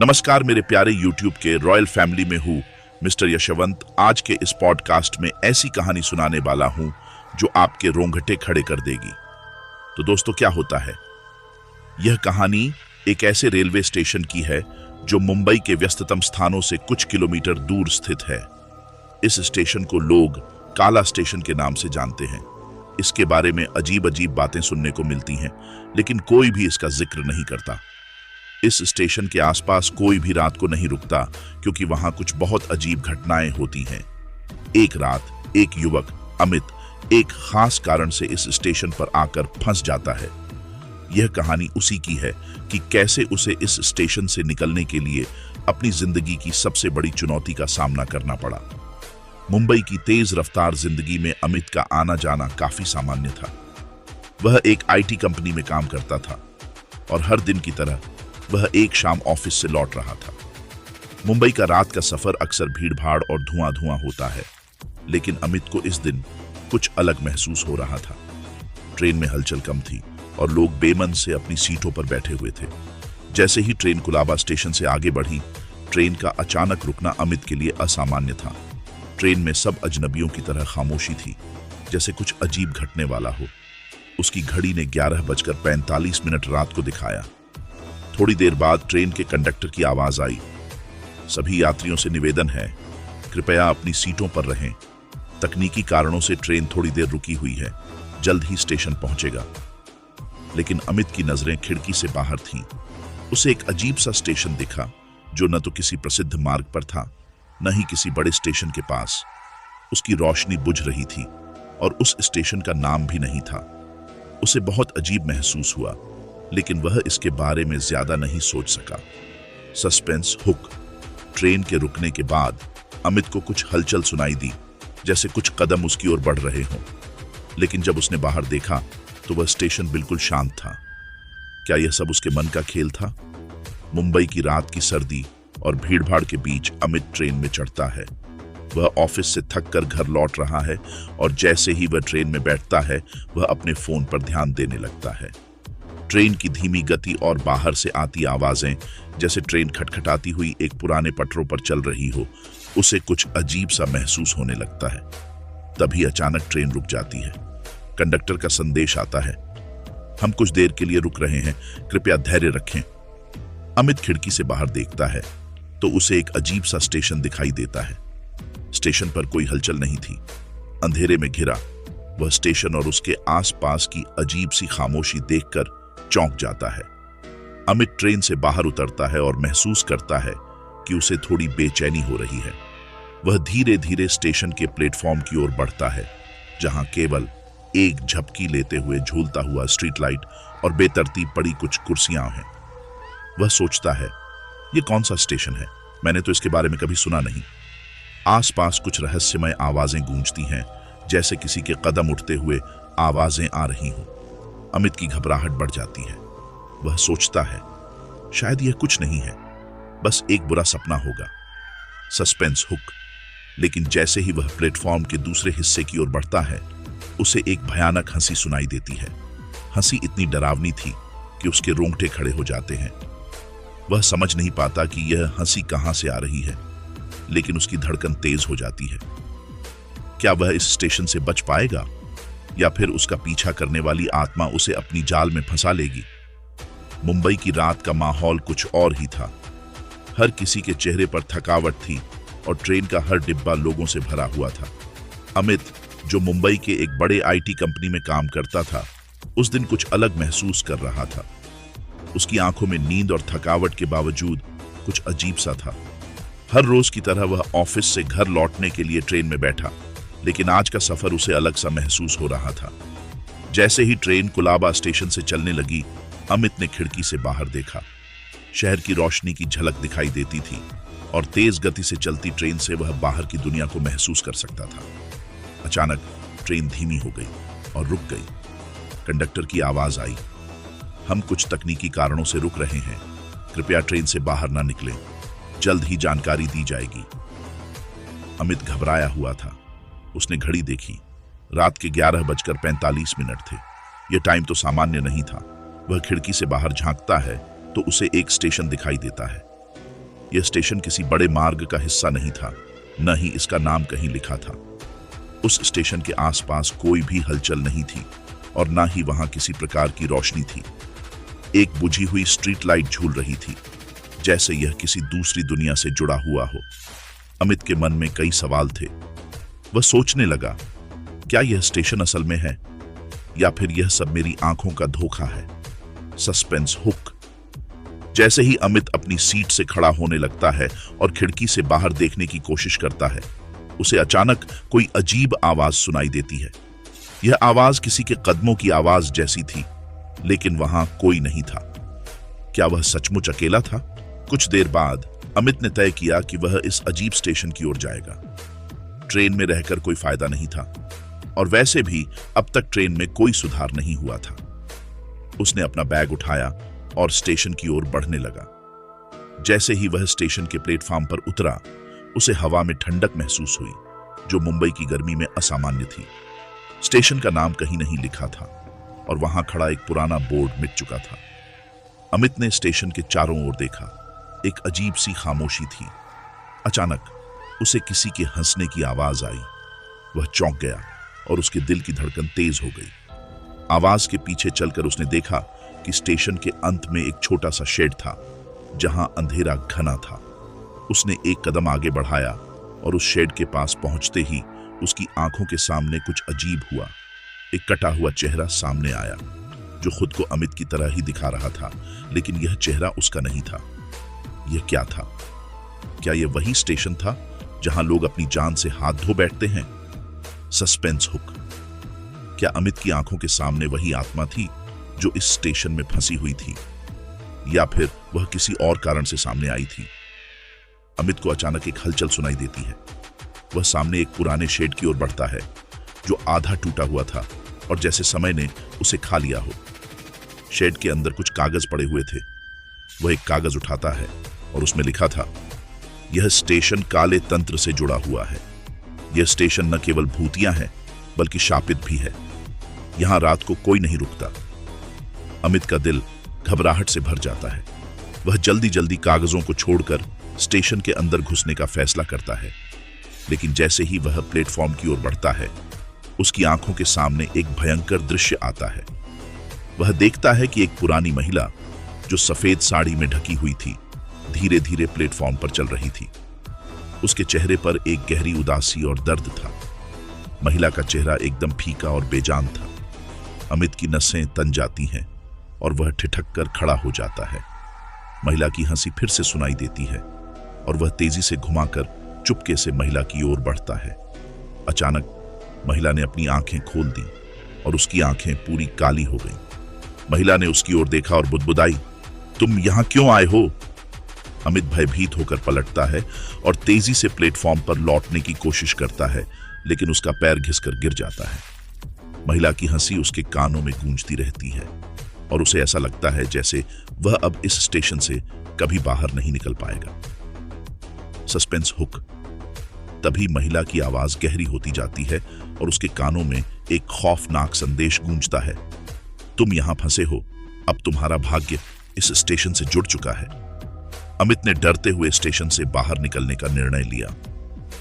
नमस्कार मेरे प्यारे YouTube के रॉयल फैमिली में हूँ मिस्टर यशवंत। आज के इस पॉडकास्ट में ऐसी कहानी सुनाने वाला हूँ जो आपके रोंगटे खड़े कर देगी। तो दोस्तों, क्या होता है, यह कहानी एक ऐसे रेलवे स्टेशन की है जो मुंबई के व्यस्ततम स्थानों से कुछ किलोमीटर दूर स्थित है। इस स्टेशन को लोग काला स्टेशन के नाम से जानते हैं। इसके बारे में अजीब अजीब बातें सुनने को मिलती हैं, लेकिन कोई भी इसका जिक्र नहीं करता। इस स्टेशन के आसपास कोई भी रात को नहीं रुकता, क्योंकि वहां कुछ बहुत अजीब घटनाएं होती हैं। एक रात एक युवक अमित एक खास कारण से इस स्टेशन पर आकर फंस जाता है। यह कहानी उसी की है कि कैसे उसे इस स्टेशन से निकलने के लिए अपनी जिंदगी की सबसे बड़ी चुनौती का सामना करना पड़ा। मुंबई की तेज रफ्तार जिंदगी में अमित का आना जाना काफी सामान्य था। वह एक आईटी कंपनी में काम करता था और हर दिन की तरह वह एक शाम ऑफिस से लौट रहा था। मुंबई का रात का सफर अक्सर भीड़-भाड़ और धुआं-धुआं होता है, लेकिन अमित को इस दिन कुछ अलग महसूस हो रहा था। ट्रेन में हलचल कम थी और लोग बेमन से अपनी सीटों पर बैठे हुए थे। जैसे ही ट्रेन कुलाबा स्टेशन से आगे बढ़ी, ट्रेन का अचानक रुकना अमित के लिए असामान्य था। ट्रेन में सब अजनबियों की तरह खामोशी थी, जैसे कुछ अजीब घटने वाला हो। उसकी घड़ी ने 11:45 रात को दिखाया। थोड़ी देर बाद ट्रेन के कंडक्टर की आवाज आई, सभी यात्रियों से निवेदन है, कृपया अपनी सीटों पर रहें। तकनीकी कारणों से ट्रेन थोड़ी देर रुकी हुई है, जल्द ही स्टेशन पहुंचेगा। लेकिन अमित की नजरें खिड़की से बाहर थीं। उसे एक अजीब सा स्टेशन दिखा, जो न तो किसी प्रसिद्ध मार्ग पर था, न ही किसी बड़े स्टेशन के पास। उसकी रोशनी बुझ रही थी और उस स्टेशन का नाम भी नहीं था। उसे बहुत अजीब महसूस हुआ, लेकिन वह इसके बारे में ज्यादा नहीं सोच सका। Suspense hook. ट्रेन के रुकने के बाद अमित को कुछ हलचल सुनाई दी, जैसे कुछ कदम उसकी ओर बढ़ रहे हों। लेकिन जब उसने बाहर देखा तो वह स्टेशन बिल्कुल शांत था। क्या यह सब उसके मन का खेल था? मुंबई की रात की सर्दी और भीड़-भाड़ के बीच अमित ट्रेन में चढ़ता है। वह ऑफिस से थक कर घर लौट रहा है और जैसे ही वह ट्रेन में बैठता है, वह अपने फोन पर ध्यान देने लगता है। ट्रेन की धीमी गति और बाहर से आती आवाजें, जैसे ट्रेन खटखटाती हुई एक पुराने पटरों पर चल रही हो, उसे कुछ अजीब सा महसूस होने लगता है। तभी अचानक ट्रेन रुक जाती है। कंडक्टर का संदेश आता है, हम कुछ देर के लिए रुक रहे हैं, कृपया धैर्य रखें। अमित खिड़की से बाहर देखता है तो उसे एक अजीब सा स्टेशन दिखाई देता है। स्टेशन पर कोई हलचल नहीं थी। अंधेरे में घिरा वह स्टेशन और उसके आसपास की अजीब सी खामोशी देखकर चौंक जाता है। अमित ट्रेन से बाहर उतरता है और महसूस करता है कि उसे थोड़ी बेचैनी हो रही है। वह धीरे धीरे स्टेशन के प्लेटफॉर्म की ओर बढ़ता है, जहां केवल एक झपकी लेते हुए झूलता हुआ स्ट्रीट लाइट और बेतरतीब पड़ी कुछ कुर्सियां हैं। वह सोचता है, यह कौन सा स्टेशन है? मैंने तो इसके बारे में कभी सुना नहीं। आसपास कुछ रहस्यमय आवाजें गूंजती हैं, जैसे किसी के कदम उठते हुए आवाजें आ रही हों। अमित की घबराहट बढ़ जाती है। वह सोचता है, शायद यह कुछ नहीं है, बस एक बुरा सपना होगा। Suspense hook. लेकिन जैसे ही वह प्लेटफॉर्म के दूसरे हिस्से की ओर बढ़ता है, उसे एक भयानक हंसी सुनाई देती है। हंसी इतनी डरावनी थी कि उसके रोंगटे खड़े हो जाते हैं। वह समझ नहीं पाता कि यह हंसी कहां से आ रही है, लेकिन उसकी धड़कन तेज हो जाती है। क्या वह इस स्टेशन से बच पाएगा, या फिर उसका पीछा करने वाली आत्मा उसे अपनी जाल में फंसा लेगी? मुंबई की रात का माहौल कुछ और ही था। हर किसी के चेहरे पर थकावट थी और ट्रेन का हर डिब्बा लोगों से भरा हुआ था। अमित, जो मुंबई के एक बड़े आईटी कंपनी में काम करता था, उस दिन कुछ अलग महसूस कर रहा था। उसकी आंखों में नींद और थकावट के बावजूद कुछ अजीब सा था। हर रोज की तरह वह ऑफिस से घर लौटने के लिए ट्रेन में बैठा, लेकिन आज का सफर उसे अलग सा महसूस हो रहा था। जैसे ही ट्रेन कुलाबा स्टेशन से चलने लगी, अमित ने खिड़की से बाहर देखा। शहर की रोशनी की झलक दिखाई देती थी और तेज गति से चलती ट्रेन से वह बाहर की दुनिया को महसूस कर सकता था। अचानक ट्रेन धीमी हो गई और रुक गई। कंडक्टर की आवाज आई, हम कुछ तकनीकी कारणों से रुक रहे हैं, कृपया ट्रेन से बाहर ना निकलें, जल्द ही जानकारी दी जाएगी। अमित घबराया हुआ था। उसने घड़ी देखी, रात के 11:45 थे। यह टाइम तो सामान्य नहीं था। वह खिड़की से बाहर झांकता है तो उसे एक स्टेशन दिखाई देता है। यह स्टेशन किसी बड़े मार्ग का हिस्सा नहीं था, न ही इसका नाम कहीं लिखा था। उस स्टेशन के आसपास कोई भी हलचल नहीं थी और ना ही वहां किसी प्रकार की रोशनी थी। एक बुझी हुई स्ट्रीट लाइट झूल रही थी, जैसे यह किसी दूसरी दुनिया से जुड़ा हुआ हो। अमित के मन में कई सवाल थे। वह सोचने लगा, क्या यह स्टेशन असल में है या फिर यह सब मेरी आंखों का धोखा है? Suspense hook. जैसे ही अमित अपनी सीट से खड़ा होने लगता है और खिड़की से बाहर देखने की कोशिश करता है, उसे अचानक कोई अजीब आवाज सुनाई देती है। यह आवाज किसी के कदमों की आवाज जैसी थी, लेकिन वहां कोई नहीं था। क्या वह सचमुच अकेला था? कुछ देर बाद अमित ने तय किया कि वह इस अजीब स्टेशन की ओर जाएगा। ट्रेन में रहकर कोई फायदा नहीं था, और वैसे भी अब तक ट्रेन में कोई सुधार नहीं हुआ था। उसने अपना बैग उठाया और स्टेशन की ओर बढ़ने लगा। जैसे ही वह स्टेशन के प्लेटफॉर्म पर उतरा, उसे हवा में ठंडक महसूस हुई, जो मुंबई की गर्मी में असामान्य थी। स्टेशन का नाम कहीं नहीं लिखा था और वहां खड़ा एक पुराना बोर्ड मिट चुका था। अमित ने स्टेशन के चारों ओर देखा। एक अजीब सी खामोशी थी। अचानक उसे किसी के हंसने की आवाज आई। वह चौंक गया और उसके दिल की धड़कन तेज हो गई। आवाज के पीछे चलकर उसने देखा कि स्टेशन के अंत में एक छोटा सा शेड था, जहां अंधेरा घना था। उसने एक कदम आगे बढ़ाया और उस शेड के पास पहुंचते ही उसकी आंखों के सामने कुछ अजीब हुआ। एक कटा हुआ चेहरा सामने आया, जो खुद को अमित की तरह ही दिखा रहा था, लेकिन यह चेहरा उसका नहीं था। यह क्या था? क्या यह वही स्टेशन था जहां लोग अपनी जान से हाथ धो बैठते हैं? Suspense hook. क्या अमित की आंखों के सामने वही आत्मा थी जो इस स्टेशन में फंसी हुई थी, या फिर वह किसी और कारण से सामने आई थी? अमित को अचानक एक हलचल सुनाई देती है। वह सामने एक पुराने शेड की ओर बढ़ता है, जो आधा टूटा हुआ था और जैसे समय ने उसे खा लिया हो। शेड के अंदर कुछ कागज पड़े हुए थे। वह एक कागज उठाता है और उसमें लिखा था, यह स्टेशन काले तंत्र से जुड़ा हुआ है। यह स्टेशन न केवल भूतिया है, बल्कि शापित भी है। यहां रात को कोई नहीं रुकता। अमित का दिल घबराहट से भर जाता है। वह जल्दी जल्दी कागजों को छोड़कर स्टेशन के अंदर घुसने का फैसला करता है, लेकिन जैसे ही वह प्लेटफॉर्म की ओर बढ़ता है, उसकी आंखों के सामने एक भयंकर दृश्य आता है। वह देखता है कि एक पुरानी महिला, जो सफेद साड़ी में ढकी हुई थी, धीरे धीरे प्लेटफॉर्म पर चल रही थी। उसके चेहरे पर एक गहरी उदासी और दर्द था। महिला का चेहरा एकदम फीका और बेजान था। अमित की नसें तन जाती हैं और वह ठिठक कर खड़ा हो जाता है। महिला की हंसी फिर से सुनाई देती है और वह तेजी से घुमाकर चुपके से महिला की ओर बढ़ता है। अचानक महिला ने अपनी आंखें खोल दी और उसकी आंखें पूरी काली हो गईं। महिला ने उसकी ओर देखा और बुदबुदाई, तुम यहां क्यों आए हो? अमित भयभीत होकर पलटता है और तेजी से प्लेटफॉर्म पर लौटने की कोशिश करता है, लेकिन उसका पैर घिसकर गिर जाता है। महिला की हंसी उसके कानों में गूंजती रहती है और उसे ऐसा लगता है जैसे वह अब इस स्टेशन से कभी बाहर नहीं निकल पाएगा। Suspense hook. तभी महिला की आवाज गहरी होती जाती है और उसके कानों में एक खौफनाक संदेश गूंजता है, तुम यहां फंसे हो, अब तुम्हारा भाग्य इस स्टेशन से जुड़ चुका है। अमित ने डरते हुए स्टेशन से बाहर निकलने का निर्णय लिया।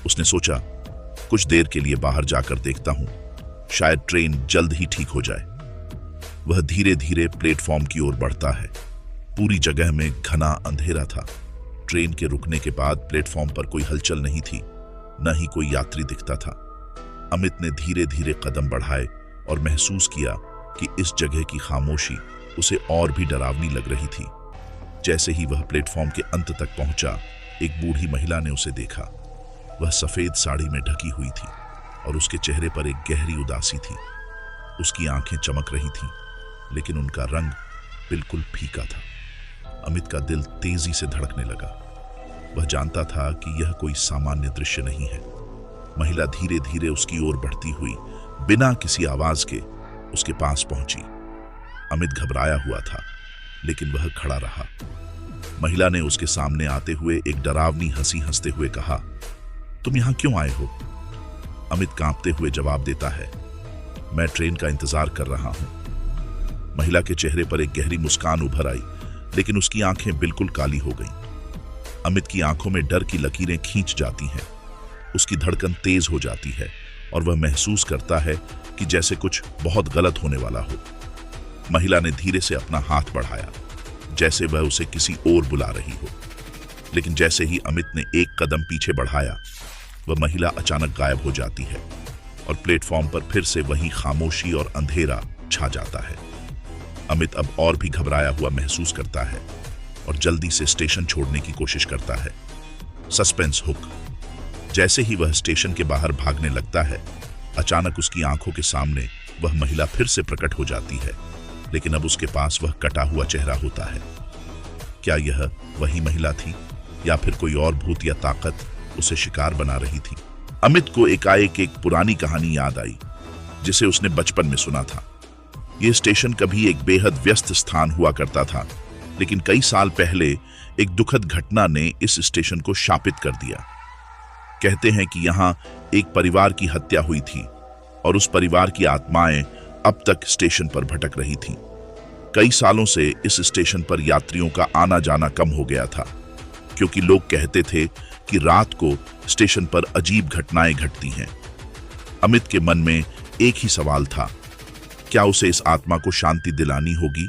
उसने सोचा, कुछ देर के लिए बाहर जाकर देखता हूं, शायद ट्रेन जल्द ही ठीक हो जाए। वह धीरे धीरे प्लेटफॉर्म की ओर बढ़ता है। पूरी जगह में घना अंधेरा था। ट्रेन के रुकने के बाद प्लेटफॉर्म पर कोई हलचल नहीं थी, न ही कोई यात्री दिखता था। अमित ने धीरे धीरे कदम बढ़ाए और महसूस किया कि इस जगह की खामोशी उसे और भी डरावनी लग रही थी। जैसे ही वह प्लेटफॉर्म के अंत तक पहुंचा, एक बूढ़ी महिला ने उसे देखा। वह सफेद साड़ी में ढकी हुई थी और उसके चेहरे पर एक गहरी उदासी थी। उसकी आंखें चमक रही थीं, लेकिन उनका रंग बिल्कुल फीका था। अमित का दिल तेजी से धड़कने लगा। वह जानता था कि यह कोई सामान्य दृश्य नहीं है। महिला धीरे धीरे उसकी ओर बढ़ती हुई बिना किसी आवाज के उसके पास पहुंची। अमित घबराया हुआ था, लेकिन वह खड़ा रहा। महिला ने उसके सामने आते हुए एक डरावनी हंसी हंसते हुए कहा, तुम यहां क्यों आए हो? अमित कांपते हुए जवाब देता है, मैं ट्रेन का इंतजार कर रहा हूं। महिला के चेहरे पर एक गहरी मुस्कान उभर आई, लेकिन उसकी आंखें बिल्कुल काली हो गईं। अमित की आंखों में डर की लकीरें खींच जाती हैं। उसकी धड़कन तेज हो जाती है और वह महसूस करता है कि जैसे कुछ बहुत गलत होने वाला हो। महिला ने धीरे से अपना हाथ बढ़ाया, जैसे वह उसे किसी और बुला रही हो। लेकिन जैसे ही अमित ने एक कदम पीछे बढ़ाया, वह महिला अचानक गायब हो जाती है और प्लेटफॉर्म पर फिर से वही खामोशी और अंधेरा छा जाता है। अमित अब और भी घबराया हुआ महसूस करता है और जल्दी से स्टेशन छोड़ने की कोशिश करता है। Suspense hook. जैसे ही वह स्टेशन के बाहर भागने लगता है, अचानक उसकी आंखों के सामने वह महिला फिर से प्रकट हो जाती है, लेकिन अब उसके पास वह कटा हुआ चेहरा होता है। क्या यह वही महिला थी या फिर कोई और भूत या ताकत उसे शिकार बना रही थी? अमित को एकाएक एक पुरानी कहानी याद आई जिसे उसने बचपन में सुना था। यह स्टेशन कभी एक बेहद व्यस्त स्थान हुआ करता था, लेकिन कई साल पहले एक दुखद घटना ने इस स्टेशन को शापित कर दिया। कहते हैं कि यहाँ एक परिवार की हत्या हुई थी और उस परिवार की आत्माएं अब तक स्टेशन पर भटक रही थीं। कई सालों से इस स्टेशन पर यात्रियों का आना जाना कम हो गया था, क्योंकि लोग कहते थे कि रात को स्टेशन पर अजीब घटनाएं घटती हैं। अमित के मन में एक ही सवाल था, क्या उसे इस आत्मा को शांति दिलानी होगी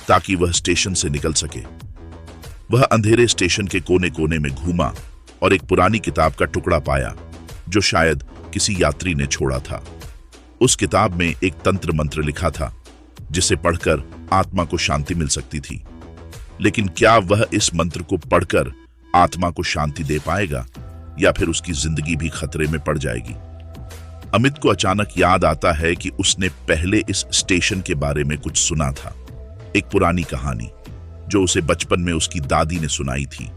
ताकि वह स्टेशन से निकल सके। वह अंधेरे स्टेशन के कोने कोने में घूमा और एक पुरानी किताब का टुकड़ा पाया जो शायद किसी यात्री ने छोड़ा था। उस किताब में एक तंत्र मंत्र लिखा था जिसे पढ़कर आत्मा को शांति मिल सकती थी। लेकिन क्या वह इस मंत्र को पढ़कर आत्मा को शांति दे पाएगा या फिर उसकी जिंदगी भी खतरे में पड़ जाएगी? अमित को अचानक याद आता है कि उसने पहले इस स्टेशन के बारे में कुछ सुना था, एक पुरानी कहानी जो उसे बचपन में उसकी दादी ने सुनाई थी।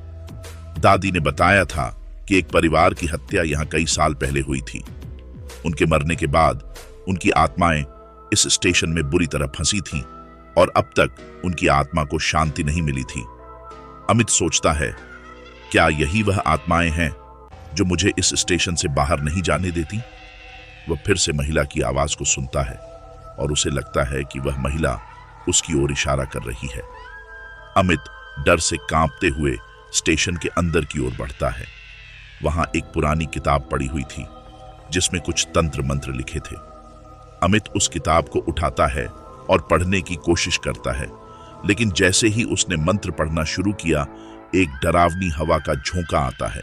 दादी ने बताया था कि एक परिवार की हत्या यहाँ कई साल पहले हुई थी। उनके मरने के बाद उनकी आत्माएं इस स्टेशन में बुरी तरह फंसी थीं और अब तक उनकी आत्मा को शांति नहीं मिली थी। अमित सोचता है, क्या यही वह आत्माएं हैं जो मुझे इस स्टेशन से बाहर नहीं जाने देती? वह फिर से महिला की आवाज को सुनता है और उसे लगता है कि वह महिला उसकी ओर इशारा कर रही है। अमित डर से कांपते हुए स्टेशन के अंदर की ओर बढ़ता है। वहां एक पुरानी किताब पड़ी हुई थी जिसमें कुछ तंत्र मंत्र लिखे थे। अमित उस किताब को उठाता है और पढ़ने की कोशिश करता है, लेकिन जैसे ही उसने मंत्र पढ़ना शुरू किया, एक डरावनी हवा का झोंका आता है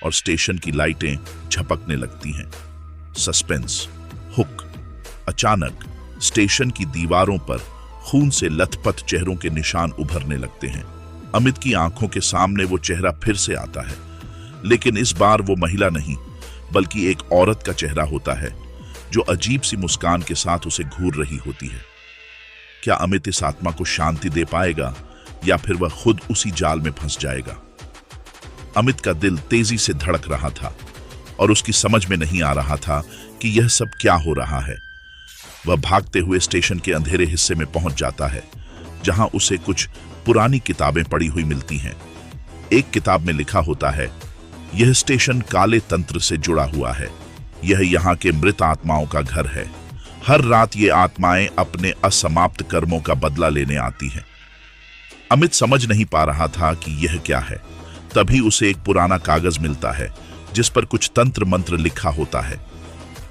और स्टेशन की लाइटें झपकने लगती हैं। Suspense hook. अचानक स्टेशन की दीवारों पर खून से लथपथ चेहरों के निशान उभरने लगते हैं। अमित की आंखों के सामने वो चेहरा फिर से आता है, लेकिन इस बार वो महिला नहीं बल्कि एक औरत का चेहरा होता है जो अजीब सी मुस्कान के साथ उसे घूर रही होती है। क्या अमित इस आत्मा को शांति दे पाएगा या फिर वह खुद उसी जाल में फंस जाएगा? अमित का दिल तेजी से धड़क रहा था और उसकी समझ में नहीं आ रहा था कि यह सब क्या हो रहा है। वह भागते हुए स्टेशन के अंधेरे हिस्से में पहुंच जाता है जहां उसे कुछ पुरानी किताबें पड़ी हुई मिलती हैं। एक किताब में लिखा होता है, यह स्टेशन काले तंत्र से जुड़ा हुआ है। यह यहाँ के मृत आत्माओं का घर है। हर रात ये आत्माएं अपने असमाप्त कर्मों का बदला लेने आती हैं। अमित समझ नहीं पा रहा था कि यह क्या है। तभी उसे एक पुराना कागज मिलता है जिस पर कुछ तंत्र मंत्र लिखा होता है।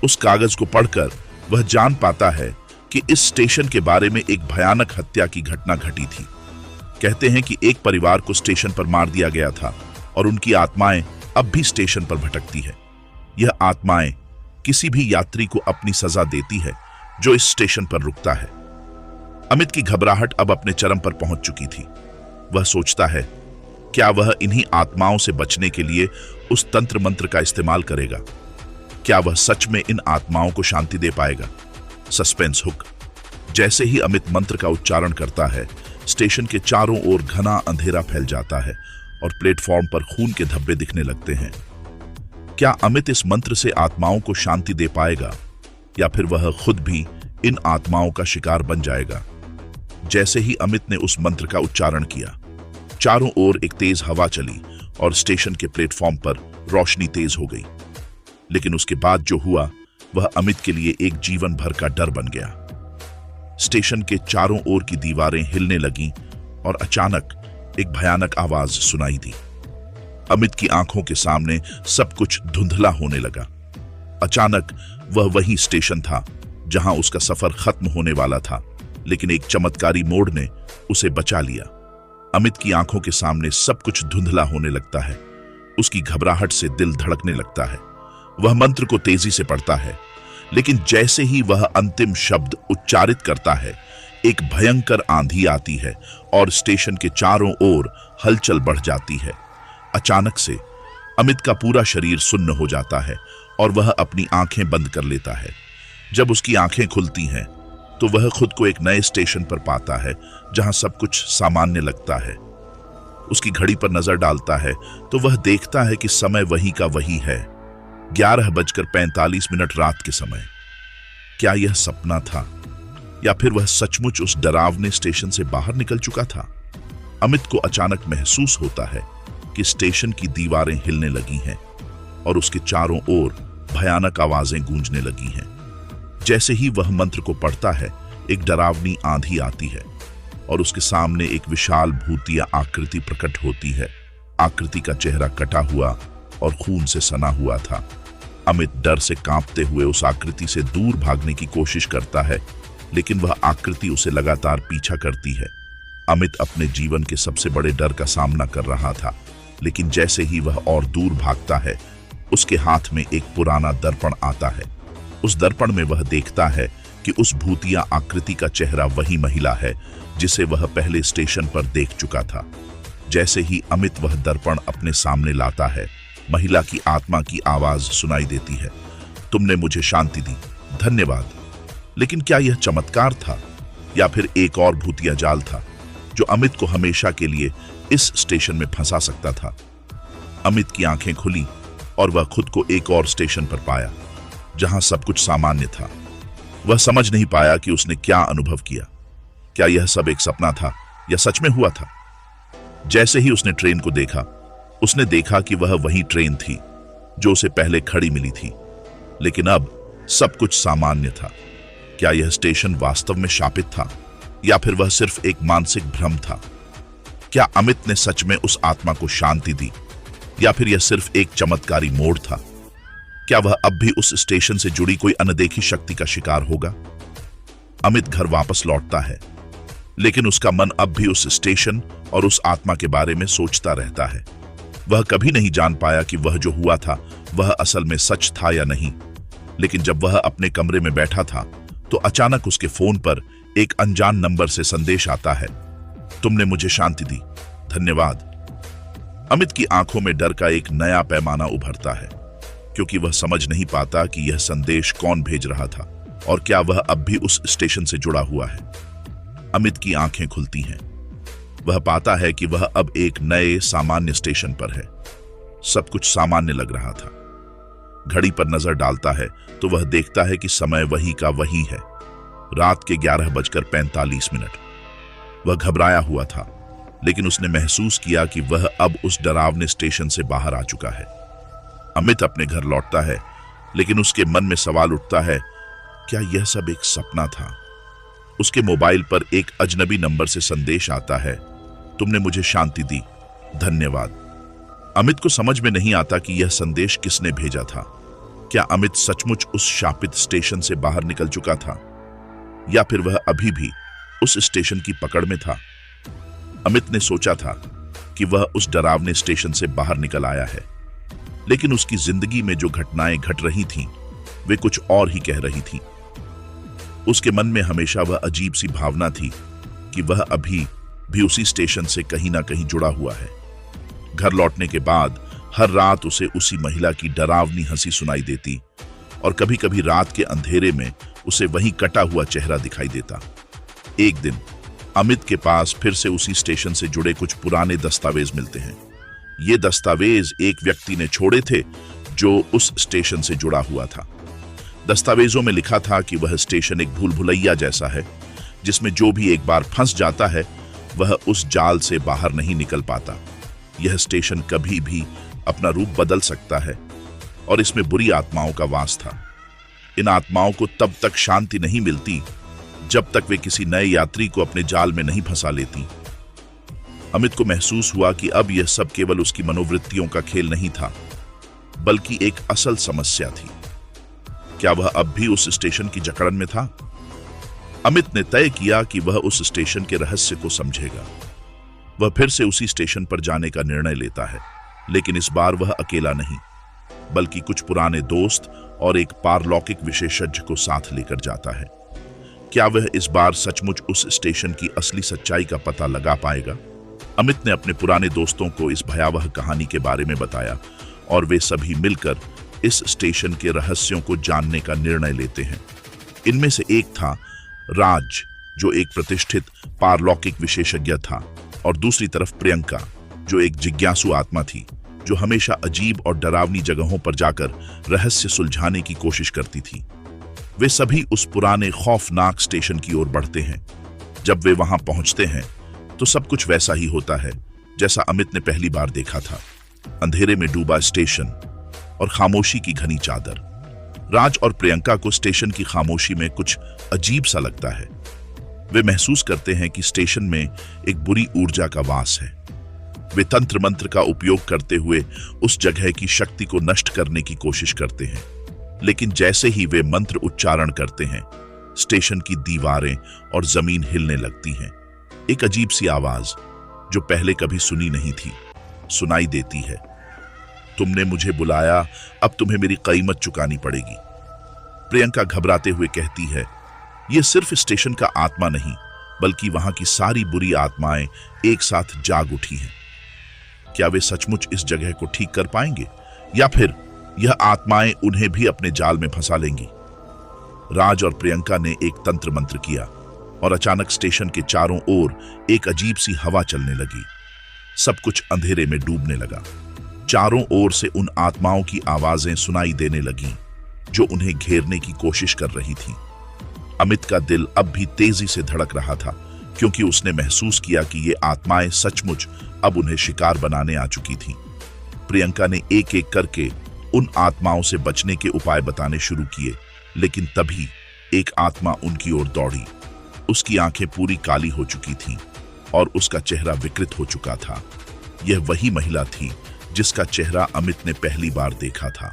उस कागज को पढ़कर वह जान पाता है कि इस स्टेशन के बारे में एक भयानक हत्या की घटना घटी थी। कहते हैं कि एक परिवार को स्टेशन पर मार दिया गया था और उनकी आत्माएं अब भी स्टेशन पर भटकती है। यह आत्माएं किसी भी यात्री को अपनी सजा देती है जो इस स्टेशन पर रुकता है। अमित की घबराहट अब अपने चरम पर पहुंच चुकी थी। वह सोचता है, क्या वह इन्हीं आत्माओं से बचने के लिए उस तंत्र मंत्र का इस्तेमाल करेगा? क्या वह सच में इन आत्माओं को शांति दे पाएगा? Suspense hook. जैसे ही अमित मंत्र का उच्चारण करता है, स्टेशन के चारों ओर घना अंधेरा फैल जाता है और प्लेटफॉर्म पर खून के धब्बे दिखने लगते हैं। क्या अमित इस मंत्र से आत्माओं को शांति दे पाएगा या फिर वह खुद भी इन आत्माओं का शिकार बन जाएगा? जैसे ही अमित ने उस मंत्र का उच्चारण किया, चारों ओर एक तेज हवा चली और स्टेशन के प्लेटफॉर्म पर रोशनी तेज हो गई। लेकिन उसके बाद जो हुआ वह अमित के लिए एक जीवन भर का डर बन गया। स्टेशन के चारों ओर की दीवारें हिलने लगीं और अचानक एक भयानक आवाज सुनाई दी। अमित की आंखों के सामने सब कुछ धुंधला होने लगा। अचानक वह वही स्टेशन था जहां उसका सफर खत्म होने वाला था, लेकिन एक चमत्कारी मोड़ ने उसे बचा लिया। अमित की आंखों के सामने सब कुछ धुंधला होने लगता है। उसकी घबराहट से दिल धड़कने लगता है। वह मंत्र को तेजी से पढ़ता है, लेकिन जैसे ही वह अंतिम शब्द उच्चारित करता है, एक भयंकर आंधी आती है और स्टेशन के चारों ओर हलचल बढ़ जाती है। अचानक से अमित का पूरा शरीर सुन्न हो जाता है और वह अपनी आंखें बंद कर लेता है। जब उसकी आंखें खुलती हैं, तो वह खुद को एक नए स्टेशन पर पाता है जहां सब कुछ सामान्य लगता है। उसकी घड़ी पर नजर डालता है तो वह देखता है कि समय वही का वही है, 11:45 रात के समय। क्या यह सपना था या फिर वह सचमुच उस डरावने स्टेशन से बाहर निकल चुका था? अमित को अचानक महसूस होता है कि स्टेशन की दीवारें हिलने लगी हैं और उसके चारों ओर भयानक आवाजें गूंजने लगी हैं। जैसे ही वह मंत्र को पढ़ता है, एक डरावनी आंधी आती है और उसके सामने एक विशाल भूतिया आकृति प्रकट होती है। आकृति का चेहरा कटा हुआ और खून से सना हुआ था। अमित डर से कांपते हुए उस आकृति से दूर भागने की कोशिश करता है, लेकिन वह आकृति उसे लगातार पीछा करती है। अमित अपने जीवन के सबसे बड़े डर का सामना कर रहा था, लेकिन जैसे ही वह और दूर भागता है, उसके हाथ में एक पुराना दर्पण आता है। उस दर्पण में वह देखता है कि उस भूतिया आकृति का चेहरा वही महिला है जिसे वह पहले स्टेशन पर देख चुका था। जैसे ही अमित वह दर्पण अपने सामने लाता है, महिला की आत्मा की आवाज सुनाई देती है, तुमने मुझे शांति दी, धन्यवाद। लेकिन क्या यह चमत्कार था या फिर एक और भूतिया जाल था जो अमित को हमेशा के लिए इस स्टेशन में फंसा सकता था? अमित की आंखें खुली और वह खुद को एक और स्टेशन पर पाया जहां सब कुछ सामान्य था। वह समझ नहीं पाया कि उसने क्या अनुभव किया। क्या यह सब एक सपना था या सच में हुआ था? जैसे ही उसने ट्रेन को देखा, उसने देखा कि वह वही ट्रेन थी जो उसे पहले खड़ी मिली थी, लेकिन अब सब कुछ सामान्य था। क्या यह स्टेशन वास्तव में शापित था या फिर वह सिर्फ एक मानसिक भ्रम था? क्या अमित ने सच में उस आत्मा को शांति दी या फिर यह सिर्फ एक चमत्कारी मोड़ था? क्या वह अब भी उस स्टेशन से जुड़ी कोई अनदेखी शक्ति का शिकार होगा? अमित घर वापस लौटता है, लेकिन उसका मन अब भी उस स्टेशन और उस आत्मा के बारे में सोचता रहता है। वह कभी नहीं जान पाया कि वह जो हुआ था वह असल में सच था या नहीं। लेकिन जब वह अपने कमरे में बैठा था, तो अचानक उसके फोन पर एक अनजान नंबर से संदेश आता है, तुमने मुझे शांति दी, धन्यवाद। अमित की आंखों में डर का एक नया पैमाना उभरता है, क्योंकि वह समझ नहीं पाता कि यह संदेश कौन भेज रहा था और क्या वह अब भी उस स्टेशन से जुड़ा हुआ है। अमित की आंखें खुलती हैं। वह पाता है कि वह अब एक नए सामान्य स्टेशन पर है। सब कुछ सामान्य लग रहा था। घड़ी पर नजर डालता है तो वह देखता है कि समय वही का वही है, रात के 11:45। वह घबराया हुआ था, लेकिन उसने महसूस किया कि वह अब उस डरावने स्टेशन से बाहर आ चुका है। अमित अपने घर लौटता है, लेकिन उसके मन में सवाल उठता है, क्या यह सब एक सपना था? उसके मोबाइल पर एक अजनबी नंबर से संदेश आता है, तुमने मुझे शांति दी, धन्यवाद। अमित को समझ में नहीं आता कि यह संदेश किसने भेजा था। क्या अमित सचमुच उस शापित स्टेशन से बाहर निकल चुका था या फिर वह अभी भी उस स्टेशन की पकड़ में था? अमित ने सोचा था कि वह उस डरावने स्टेशन से बाहर निकल आया है, लेकिन उसकी जिंदगी में जो घटनाएं घट रही थीं, वे कुछ और ही कह रही थीं। उसके मन में हमेशा वह अजीब सी भावना थी कि वह अभी भी उसी स्टेशन से कहीं ना कहीं जुड़ा हुआ है। घर लौटने के बाद हर रात उसे उसी महिला की डरावनी हंसी सुनाई देती और कभी कभी रात के अंधेरे में उसे वही कटा हुआ चेहरा दिखाई देता। एक दिन अमित के पास फिर से उसी स्टेशन से जुड़े कुछ पुराने दस्तावेज मिलते हैं। ये दस्तावेज एक व्यक्ति ने छोड़े थे जो उस स्टेशन से जुड़ा हुआ था। दस्तावेजों में लिखा था कि वह स्टेशन एक भूल भुलैया जैसा है, जिसमें जो भी एक बार फंस जाता है वह उस जाल से बाहर नहीं निकल पाता। यह स्टेशन कभी भी अपना रूप बदल सकता है और इसमें बुरी आत्माओं का वास था। इन आत्माओं को तब तक शांति नहीं मिलती जब तक वे किसी नए यात्री को अपने जाल में नहीं फंसा लेती। अमित को महसूस हुआ कि अब यह सब केवल उसकी मनोवृत्तियों का खेल नहीं था, बल्कि एक असल समस्या थी। क्या वह अब भी उस स्टेशन की जकड़न में था? अमित ने तय किया कि वह उस स्टेशन के रहस्य को समझेगा। वह फिर से उसी स्टेशन पर जाने का निर्णय लेता है, लेकिन इस बार वह अकेला नहीं, बल्कि कुछ पुराने दोस्त और एक पारलौकिक विशेषज्ञ को साथ लेकर जाता है। क्या वह इस बार सचमुच उस स्टेशन की असली सच्चाई का पता लगा पाएगा? अमित ने अपने पुराने दोस्तों को इस भयावह कहानी के बारे में बताया और वे सभी मिलकर इस स्टेशन के रहस्यों को जानने का निर्णय लेते हैं। इनमें से एक था राज, जो एक प्रतिष्ठित पारलौकिक विशेषज्ञ था, और दूसरी तरफ प्रियंका, जो एक जिज्ञासु आत्मा थी, जो हमेशा अजीब और डरावनी जगहों पर जाकर रहस्य सुलझाने की कोशिश करती थी। वे सभी उस पुराने खौफनाक स्टेशन की ओर बढ़ते हैं। जब वे वहां पहुंचते हैं तो सब कुछ वैसा ही होता है जैसा अमित ने पहली बार देखा था। अंधेरे में डूबा स्टेशन और खामोशी की घनी चादर। राज और प्रियंका को स्टेशन की खामोशी में कुछ अजीब सा लगता है। वे महसूस करते हैं कि स्टेशन में एक बुरी ऊर्जा का वास है। वे तंत्र मंत्र का उपयोग करते हुए उस जगह की शक्ति को नष्ट करने की कोशिश करते हैं, लेकिन जैसे ही वे मंत्र उच्चारण करते हैं, स्टेशन की दीवारें और जमीन हिलने लगती हैं। एक अजीब सी आवाज, जो पहले कभी सुनी नहीं थी, सुनाई देती है। तुमने मुझे बुलाया, अब तुम्हें मेरी कीमत चुकानी पड़ेगी। प्रियंका घबराते हुए कहती है, यह सिर्फ स्टेशन का आत्मा नहीं, बल्कि वहां की सारी बुरी आत्माएं एक साथ जाग उठी हैं। क्या वे सचमुच इस जगह को ठीक कर पाएंगे, या फिर यह आत्माएं उन्हें भी अपने जाल में फंसा लेंगी? राज और प्रियंका ने एक तंत्र मंत्र किया और अचानक स्टेशन के चारों ओर एक अजीब सी हवा चलने लगी। सब कुछ अंधेरे में डूबने लगा। चारों ओर से उन आत्माओं की आवाजें सुनाई देने लगीं, जो उन्हें घेरने की कोशिश कर रही थीं। अमित का दिल अब भी तेजी से धड़क रहा था, क्योंकि उसने महसूस किया कि ये आत्माएं सचमुच अब उन्हें शिकार बनाने आ चुकी थीं। प्रियंका ने एक एक करके उन आत्माओं से बचने के उपाय बताने शुरू किए, लेकिन तभी एक आत्मा उनकी ओर दौड़ी। उसकी आंखें पूरी काली हो चुकी थीं और उसका चेहरा विकृत हो चुका था। यह वही महिला थी जिसका चेहरा अमित ने पहली बार देखा था।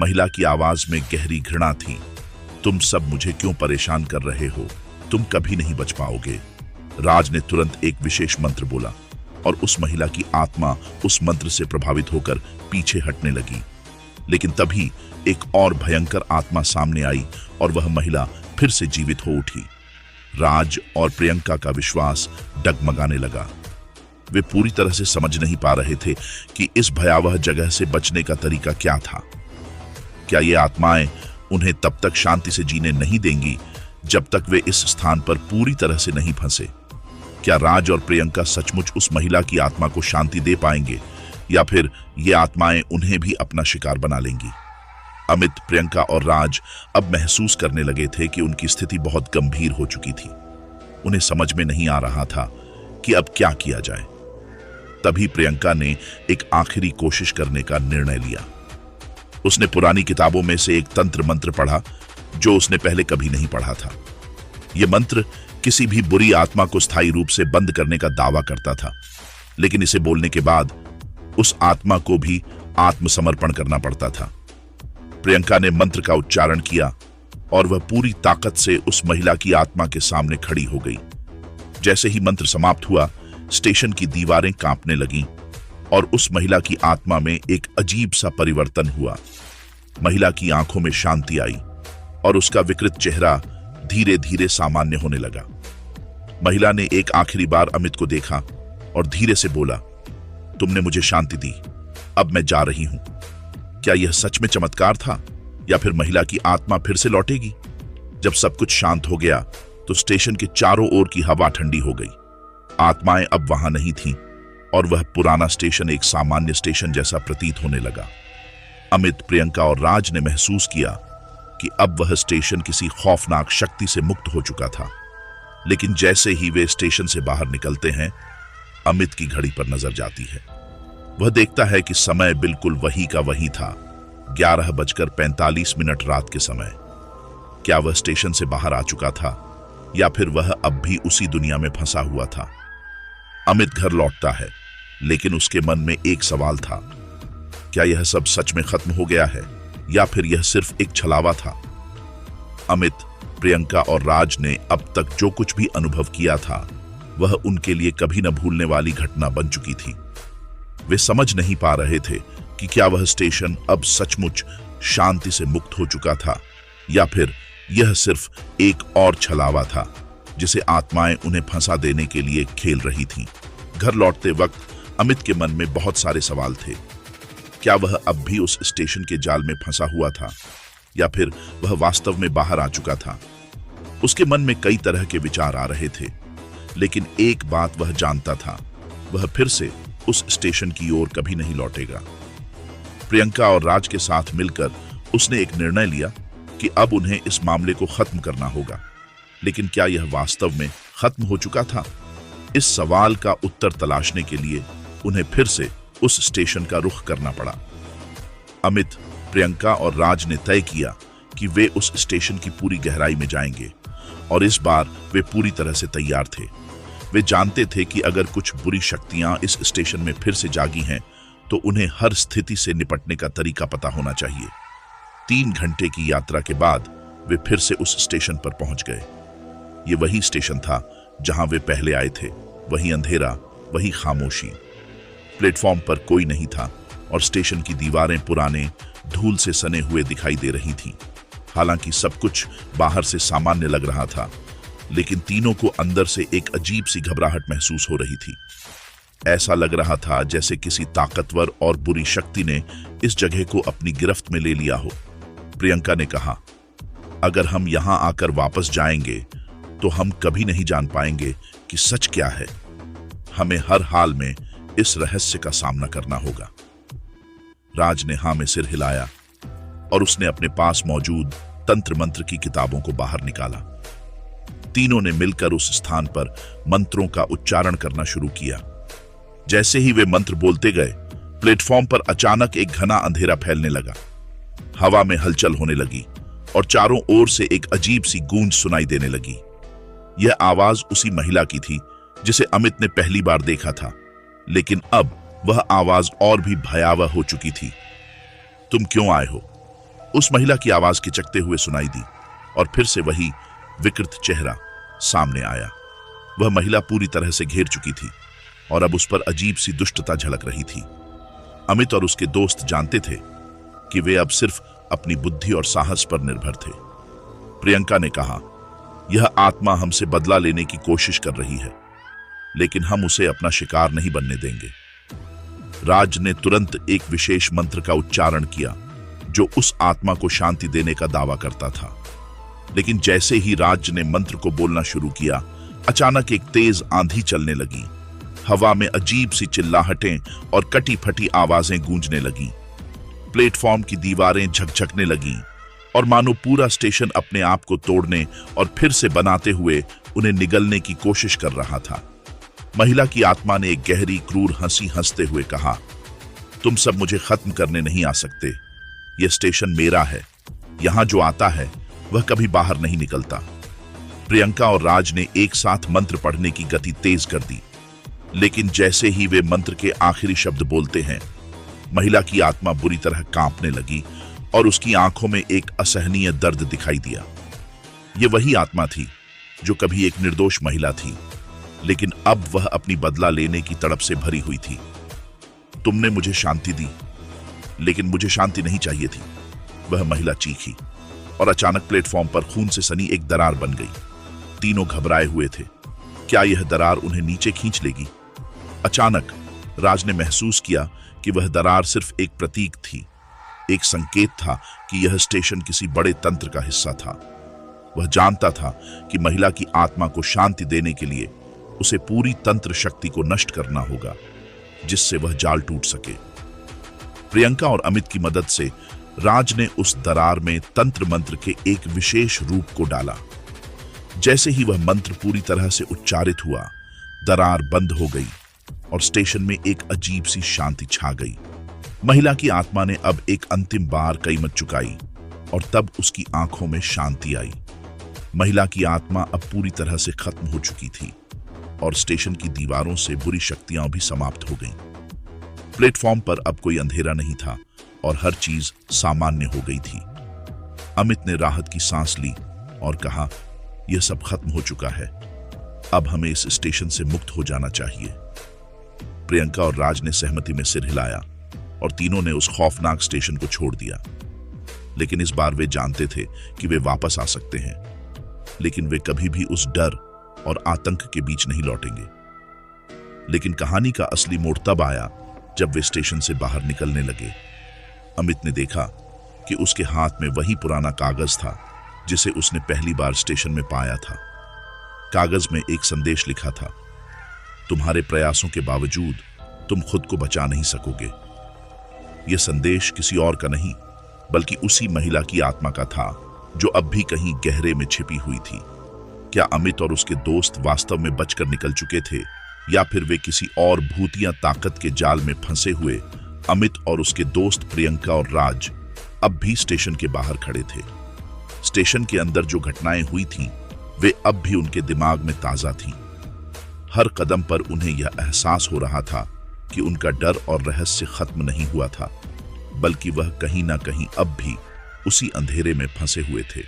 महिला की आवाज में गहरी घृणा थी। तुम सब मुझे क्यों परेशान कर रहे हो? तुम कभी नहीं बच पाओगे। राज ने तुरंत एक विशेष मंत्र बोला और उस महिला की आत्मा उस मंत्र से प्रभावित होकर पीछे हटने लगी। लेकिन तभी एक और भयंकर आत्मा सामने आई और वह महिला फिर से जीवित हो उठी। राज और प्रियंका का विश्वास डगमगाने लगा। वे पूरी तरह से समझ नहीं पा रहे थे कि इस भयावह जगह से बचने का तरीका क्या था। क्या ये आत्माएं उन्हें तब तक शांति से जीने नहीं देंगी जब तक वे इस स्थान पर पूरी तरह से नहीं फंसे? क्या राज और प्रियंका सचमुच उस महिला की आत्मा को शांति दे पाएंगे, या फिर ये आत्माएं उन्हें भी अपना शिकार बना लेंगी? अमित, प्रियंका और राज अब महसूस करने लगे थे कि उनकी स्थिति बहुत गंभीर हो चुकी थी। उन्हें समझ में नहीं आ रहा था कि अब क्या किया जाए। तभी प्रियंका ने एक आखिरी कोशिश करने का निर्णय लिया। उसने पुरानी किताबों में से एक तंत्र मंत्र पढ़ा, जो उसने पहले कभी नहीं पढ़ा था। यह मंत्र किसी भी बुरी आत्मा को स्थायी रूप से बंद करने का दावा करता था, लेकिन इसे बोलने के बाद उस आत्मा को भी आत्मसमर्पण करना पड़ता था। प्रियंका ने मंत्र का उच्चारण किया और वह पूरी ताकत से उस महिला की आत्मा के सामने खड़ी हो गई। जैसे ही मंत्र समाप्त हुआ, स्टेशन की दीवारें कांपने लगीं और उस महिला की आत्मा में एक अजीब सा परिवर्तन हुआ। महिला की आंखों में शांति आई और उसका विकृत चेहरा धीरे धीरे सामान्य होने लगा। महिला ने एक आखिरी बार अमित को देखा और धीरे से बोला, तुमने मुझे शांति दी, अब मैं जा रही हूं। क्या यह सच में चमत्कार था, या फिर महिला की आत्मा फिर से लौटेगी? जब सब कुछ शांत हो गया तो स्टेशन के चारों ओर की हवा ठंडी हो गई। आत्माएं अब वहां नहीं थीं और वह पुराना स्टेशन एक सामान्य स्टेशन जैसा प्रतीत होने लगा। अमित, प्रियंका और राज ने महसूस किया कि अब वह स्टेशन किसी खौफनाक शक्ति से मुक्त हो चुका था। लेकिन जैसे ही वे स्टेशन से बाहर निकलते हैं, अमित की घड़ी पर नजर जाती है। वह देखता है कि समय बिल्कुल वही का वही था, 11:45 रात के समय। क्या वह स्टेशन से बाहर आ चुका था, या फिर वह अब भी उसी दुनिया में फंसा हुआ था? अमित घर लौटता है, लेकिन उसके मन में एक सवाल था। क्या यह सब सच में खत्म हो गया है या फिर यह सिर्फ एक छलावा था? अमित, प्रियंका और राज ने अब तक जो कुछ भी अनुभव किया था वह उनके लिए कभी न भूलने वाली घटना बन चुकी थी। वे समझ नहीं पा रहे थे कि क्या वह स्टेशन अब सचमुच शांति से मुक्त हो चुका था या फिर यह सिर्फ एक और छलावा था जिसे आत्माएं उन्हें फंसा देने के लिए खेल रही थीं। घर लौटते वक्त अमित के मन में बहुत सारे सवाल थे। क्या वह अब भी उस स्टेशन के जाल में फंसा हुआ था या फिर वह वास्तव में बाहर आ चुका था? उसके मन में कई तरह के विचार आ रहे थे, लेकिन एक बात वह जानता था, वह फिर से उस स्टेशन की ओर कभी नहीं लौटेगा। प्रियंका और राज के साथ मिलकर उसने एक निर्णय लिया कि अब उन्हें इस मामले को खत्म करना होगा। लेकिन क्या यह वास्तव में खत्म हो चुका था? इस सवाल का उत्तर तलाशने के लिए उन्हें फिर से उस स्टेशन का रुख करना पड़ा। अमित, प्रियंका और राज ने तय किया कि वे उस स्टेशन की पूरी गहराई में जाएंगे और इस बार वे पूरी तरह से तैयार थे। वे जानते थे कि अगर कुछ बुरी शक्तियां इस स्टेशन में फिर से जागी हैं तो उन्हें हर स्थिति से निपटने का तरीका पता होना चाहिए। 3 घंटे की यात्रा के बाद वे फिर से उस स्टेशन पर पहुंच गए। ये वही स्टेशन था जहां वे पहले आए थे, वही अंधेरा, वही खामोशी। प्लेटफॉर्म पर कोई नहीं था और स्टेशन की दीवारें पुराने धूल से सने हुए दिखाई दे रही थीं। हालांकि सब कुछ बाहर से सामान्य लग रहा था, लेकिन तीनों को अंदर से एक अजीब सी घबराहट महसूस हो रही थी। ऐसा लग रहा था जैसे किसी ताकतवर और बुरी शक्ति ने इस जगह को अपनी गिरफ्त में ले लिया हो। प्रियंका ने कहा, अगर हम यहां आकर वापस जाएंगे तो हम कभी नहीं जान पाएंगे कि सच क्या है। हमें हर हाल में इस रहस्य का सामना करना होगा। राज ने हां में सिर हिलाया और उसने अपने पास मौजूद तंत्र मंत्र की किताबों को बाहर निकाला। तीनों ने मिलकर उस स्थान पर मंत्रों का उच्चारण करना शुरू किया। जैसे ही वे मंत्र बोलते गए, प्लेटफॉर्म पर अचानक एक घना अंधेरा फैलने लगा। हवा में हलचल होने लगी और चारों ओर से एक अजीब सी गूंज सुनाई देने लगी। यह आवाज उसी महिला की थी जिसे अमित ने पहली बार देखा था, लेकिन अब वह आवाज और भी भयावह हो चुकी थी। तुम क्यों आए हो? उस महिला की आवाज खिंचकते हुए सुनाई दी और फिर से वही विकृत चेहरा सामने आया। वह महिला पूरी तरह से घेर चुकी थी और अब उस पर अजीब सी दुष्टता झलक रही थी। अमित और उसके दोस्त जानते थे कि वे अब सिर्फ अपनी बुद्धि और साहस पर निर्भर थे। प्रियंका ने कहा, यह आत्मा हमसे बदला लेने की कोशिश कर रही है, लेकिन हम उसे अपना शिकार नहीं बनने देंगे। राज ने तुरंत एक विशेष मंत्र का उच्चारण किया जो उस आत्मा को शांति देने का दावा करता था। लेकिन जैसे ही राज ने मंत्र को बोलना शुरू किया, अचानक एक तेज आंधी चलने लगी। हवा में अजीब सी चिल्लाहटें और कटी फटी आवाजें गूंजने लगीं। प्लेटफॉर्म की दीवारें झकझकने लगीं और मानो पूरा स्टेशन अपने आप को तोड़ने और फिर से बनाते हुए उन्हें निगलने की कोशिश कर रहा था। महिला की आत्मा ने एक गहरी क्रूर हंसी हंसते हुए कहा, तुम सब मुझे खत्म करने नहीं आ सकते। यह स्टेशन मेरा है। यहां जो आता है वह कभी बाहर नहीं निकलता। प्रियंका और राज ने एक साथ मंत्र पढ़ने की गति तेज कर दी, लेकिन जैसे ही वे मंत्र के आखिरी शब्द बोलते हैं, महिला की आत्मा बुरी तरह कांपने लगी और उसकी आंखों में एक असहनीय दर्द दिखाई दिया। यह वही आत्मा थी जो कभी एक निर्दोष महिला थी, लेकिन अब वह अपनी बदला लेने की तड़प से भरी हुई थी। तुमने मुझे शांति दी, लेकिन मुझे शांति नहीं चाहिए थी, वह महिला चीखी और अचानक प्लेटफॉर्म पर खून से सनी एक दरार बन गई। तीनों घबराए हुए थे। क्या यह दरार उन्हें नीचे खींच लेगी? अचानक राज ने महसूस किया कि वह दरार सिर्फ एक प्रतीक थी, एक संकेत था कि यह स्टेशन किसी बड़े तंत्र का हिस्सा था। वह जानता था कि महिला की आत्मा को शांति देने के लिए उसे पूरी तंत्र शक्ति को नष्ट करना होगा, जिससे वह जाल टूट सके। प्रियंका और अमित की मदद से राज ने उस दरार में तंत्र मंत्र के एक विशेष रूप को डाला। जैसे ही वह मंत्र पूरी तरह से उच्चारित हुआ, दरार बंद हो गई और स्टेशन में एक अजीब सी शांति छा गई। महिला की आत्मा ने अब एक अंतिम बार कीमत चुकाई और तब उसकी आंखों में शांति आई। महिला की आत्मा अब पूरी तरह से खत्म हो चुकी थी। और स्टेशन की दीवारों से बुरी शक्तियां भी समाप्त हो गईं। प्लेटफॉर्म पर अब कोई अंधेरा नहीं था और हर चीज सामान्य हो गई थी। अमित ने राहत की सांस ली और कहा, यह सब खत्म हो चुका है, अब हमें इस स्टेशन से मुक्त हो जाना चाहिए। प्रियंका और राज ने सहमति में सिर हिलाया और तीनों ने उस खौफनाक स्टेशन को छोड़ दिया। लेकिन इस बार वे जानते थे कि वे वापस आ सकते हैं, लेकिन वे कभी भी उस डर और आतंक के बीच नहीं लौटेंगे। लेकिन कहानी का असली मोड़ तब आया जब वे स्टेशन से बाहर निकलने लगे। अमित ने देखा कि उसके हाथ में वही पुराना कागज था जिसे उसने पहली बार स्टेशन में पाया था। कागज में एक संदेश लिखा था, तुम्हारे प्रयासों के बावजूद तुम खुद को बचा नहीं सकोगे। यह संदेश किसी और का नहीं बल्कि उसी महिला की आत्मा का था जो अब भी कहीं गहरे में छिपी हुई थी। क्या अमित और उसके दोस्त वास्तव में बचकर निकल चुके थे, या फिर वे किसी और भूतिया ताकत के जाल में फंसे हुए अमित और उसके दोस्त प्रियंका और राज अब भी स्टेशन के बाहर खड़े थे। स्टेशन के अंदर जो घटनाएं हुई थीं, वे अब भी उनके दिमाग में ताजा थीं। हर कदम पर उन्हें यह एहसास हो रहा था कि उनका डर और रहस्य खत्म नहीं हुआ था, बल्कि वह कहीं ना कहीं अब भी उसी अंधेरे में फंसे हुए थे।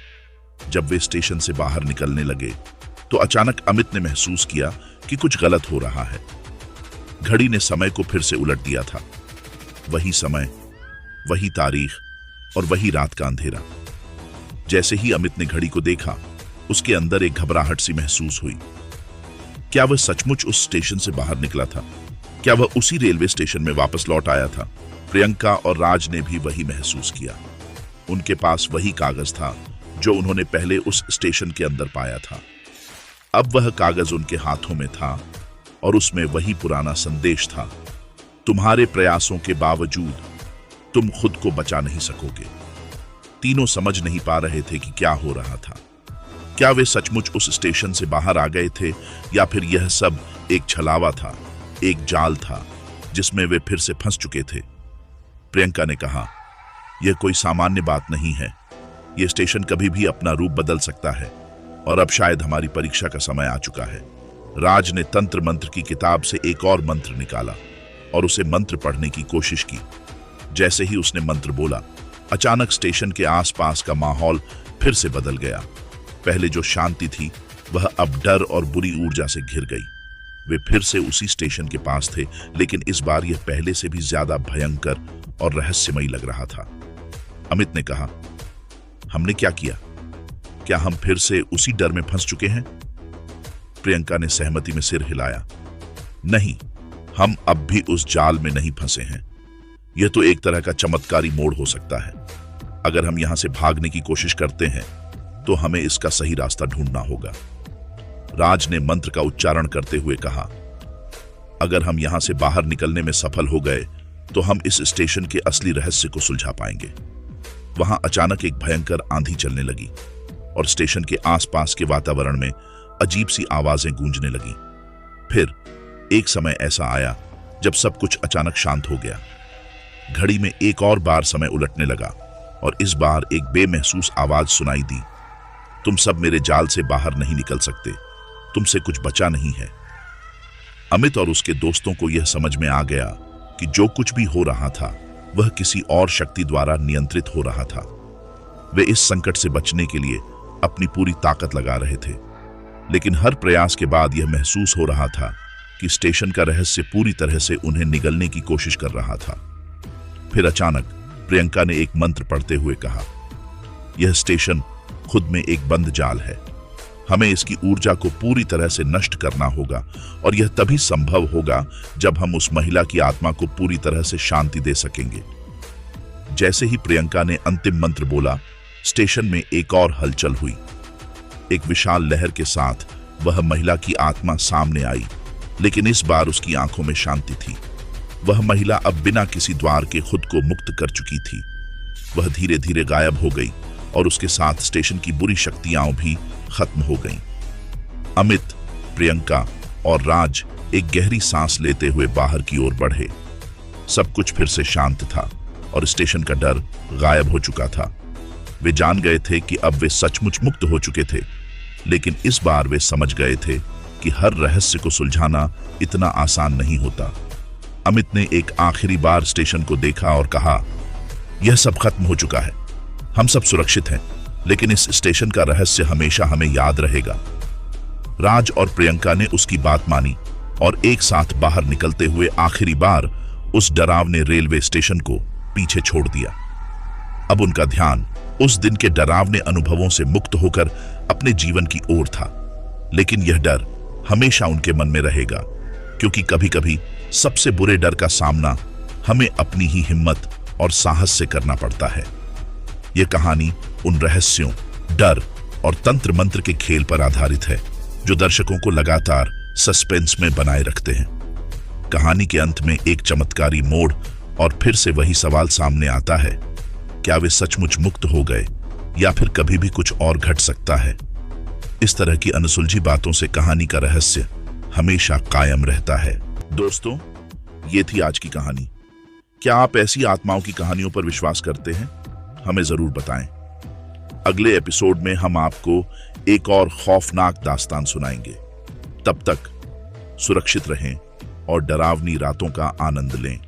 जब वे स्टेशन से बाहर निकलने लगे तो अचानक अमित ने महसूस किया कि कुछ गलत हो रहा है। घड़ी ने समय को फिर से उलट दिया था। वही समय, वही तारीख और वही रात का अंधेरा। जैसे ही अमित ने घड़ी को देखा, उसके अंदर एक घबराहट सी महसूस हुई। क्या वह सचमुच उस स्टेशन से बाहर निकला था? क्या वह उसी रेलवे स्टेशन में वापस लौट आया था? प्रियंका और राज ने भी वही महसूस किया। उनके पास वही कागज था जो उन्होंने पहले उस स्टेशन के अंदर पाया था। अब वह कागज उनके हाथों में था और उसमें वही पुराना संदेश था, तुम्हारे प्रयासों के बावजूद तुम खुद को बचा नहीं सकोगे। तीनों समझ नहीं पा रहे थे कि क्या हो रहा था। क्या वे सचमुच उस स्टेशन से बाहर आ गए थे, या फिर यह सब एक छलावा था, एक जाल था जिसमें वे फिर से फंस चुके थे? प्रियंका ने कहा, यह कोई सामान्य बात नहीं है। यह स्टेशन कभी भी अपना रूप बदल सकता है और अब शायद हमारी परीक्षा का समय आ चुका है। राज ने तंत्र मंत्र की किताब से एक और मंत्र निकाला और उसे मंत्र पढ़ने की कोशिश की। जैसे ही उसने मंत्र बोला, अचानक स्टेशन के आसपास का माहौल फिर से बदल गया। पहले जो शांति थी वह अब डर और बुरी ऊर्जा से घिर गई। वे फिर से उसी स्टेशन के पास थे, लेकिन इस बार यह पहले से भी ज्यादा भयंकर और रहस्यमयी लग रहा था। अमित ने कहा, हमने क्या किया? क्या हम फिर से उसी डर में फंस चुके हैं? प्रियंका ने सहमति में सिर हिलाया, नहीं, हम अब भी उस जाल में नहीं फंसे हैं। यह तो एक तरह का चमत्कारी मोड़ हो सकता है। अगर हम यहां से भागने की कोशिश करते हैं तो हमें इसका सही रास्ता ढूंढना होगा। राज ने मंत्र का उच्चारण करते हुए कहा, अगर हम यहां से बाहर निकलने में सफल हो गए तो हम इस स्टेशन के असली रहस्य को सुलझा पाएंगे। वहां अचानक एक भयंकर आंधी चलने लगी और स्टेशन के आसपास के वातावरण में अजीब सी आवाजें गूंजने लगी। फिर एक समय ऐसा आया जब सब कुछ अचानक शांत हो गया। घड़ी में एक और बार समय उलटने लगा और इस बार एक बेमहसूस आवाज सुनाई दी, तुम सब मेरे जाल से बाहर नहीं निकल सकते, तुमसे कुछ बचा नहीं है। अमित और उसके दोस्तों को यह समझ में आ गया कि जो कुछ भी हो रहा था वह किसी और शक्ति द्वारा नियंत्रित हो रहा था। वे इस संकट से बचने के लिए अपनी पूरी ताकत लगा रहे थे, लेकिन हर प्रयास के बाद यह महसूस हो रहा था कि स्टेशन का रहस्य पूरी तरह से उन्हें निगलने की कोशिश कर रहा था। फिर अचानक प्रियंका ने एक मंत्र पढ़ते हुए कहा, यह स्टेशन खुद में एक बंद जाल है। हमें इसकी ऊर्जा को पूरी तरह से नष्ट करना होगा और यह तभी संभव होगा जब हम उस महिला की आत्मा को पूरी तरह से शांति दे सकेंगे। जैसे ही प्रियंका ने अंतिम मंत्र बोला, स्टेशन में एक और हलचल हुई। एक विशाल लहर के साथ वह महिला की आत्मा सामने आई, लेकिन इस बार उसकी आंखों में शांति थी। वह महिला अब बिना किसी द्वार के खुद को मुक्त कर चुकी थी। वह धीरे धीरे गायब हो गई और उसके साथ स्टेशन की बुरी शक्तियां भी खत्म हो गईं। अमित, प्रियंका और राज एक गहरी सांस लेते हुए बाहर की ओर बढ़े। सब कुछ फिर से शांत था और स्टेशन का डर गायब हो चुका था। वे जान गए थे कि अब वे सचमुच मुक्त हो चुके थे, लेकिन इस बार वे समझ गए थे कि हर रहस्य को सुलझाना इतना आसान नहीं होता। अमित ने एक आखिरी बार स्टेशन को देखा और कहा, यह सब खत्म हो चुका है, हम सब सुरक्षित हैं, लेकिन इस स्टेशन का रहस्य हमेशा हमें याद रहेगा। राज और प्रियंका ने उसकी बात मानी और एक साथ बाहर निकलते हुए आखिरी बार उस डरावने रेलवे स्टेशन को पीछे छोड़ दिया। अब उनका ध्यान उस दिन के डरावने अनुभवों से मुक्त होकर अपने जीवन की ओर था। लेकिन यह डर हमेशा उनके मन में रहेगा, क्योंकि कभी-कभी सबसे बुरे डर का सामना हमें अपनी ही हिम्मत और साहस से करना पड़ता है। यह कहानी उन रहस्यों, डर और तंत्र मंत्र के खेल पर आधारित है जो दर्शकों को लगातार सस्पेंस में बनाए रखते हैं। कहानी के अंत में एक चमत्कारी मोड़ और फिर से वही सवाल सामने आता है, क्या वे सचमुच मुक्त हो गए या फिर कभी भी कुछ और घट सकता है। इस तरह की अनसुलझी बातों से कहानी का रहस्य हमेशा कायम रहता है। दोस्तों, ये थी आज की कहानी। क्या आप ऐसी आत्माओं की कहानियों पर विश्वास करते हैं? हमें जरूर बताएं। अगले एपिसोड में हम आपको एक और खौफनाक दास्तान सुनाएंगे। तब तक सुरक्षित रहें और डरावनी रातों का आनंद लें।